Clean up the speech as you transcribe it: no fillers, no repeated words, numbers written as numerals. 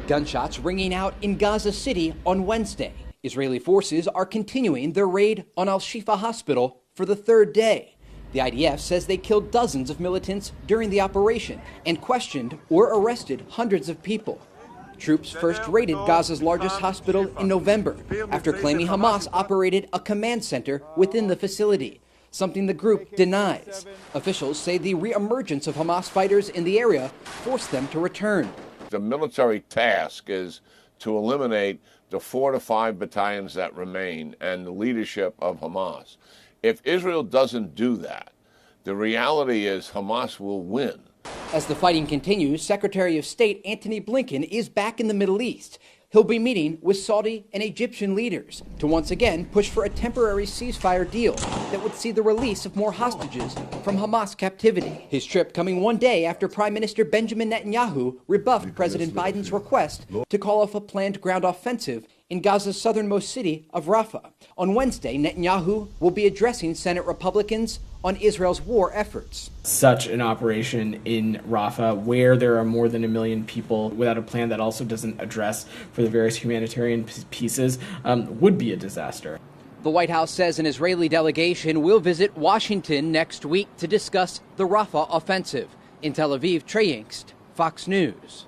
Gunshots ringing out in Gaza City on Wednesday. Israeli forces are continuing their raid on Al-Shifa Hospital for the third day. The IDF says they killed dozens of militants during the operation and questioned or arrested hundreds of people. Troops first raided Gaza's largest hospital in November after claiming Hamas operated a command center within the facility, something the group denies. Officials say the reemergence of Hamas fighters in the area forced them to return. The military task is to eliminate the 4 to 5 battalions that remain and the leadership of Hamas. If Israel doesn't do that, the reality is Hamas will win. As the fighting continues, Secretary of State Antony Blinken is back in the Middle East. He'll be meeting with Saudi and Egyptian leaders to once again push for a temporary ceasefire deal that would see the release of more hostages from Hamas captivity. His trip coming one day after Prime Minister Benjamin Netanyahu rebuffed President Biden's request to call off a planned ground offensive in Gaza's southernmost city of Rafah. On Wednesday, Netanyahu will be addressing Senate Republicans on Israel's war efforts. Such an operation in Rafah, where there are more than 1 million people, without a plan that also doesn't address for the various humanitarian pieces, would be a disaster. The White House says an Israeli delegation will visit Washington next week to discuss the Rafah offensive. In Tel Aviv, Trey Yingst, Fox News.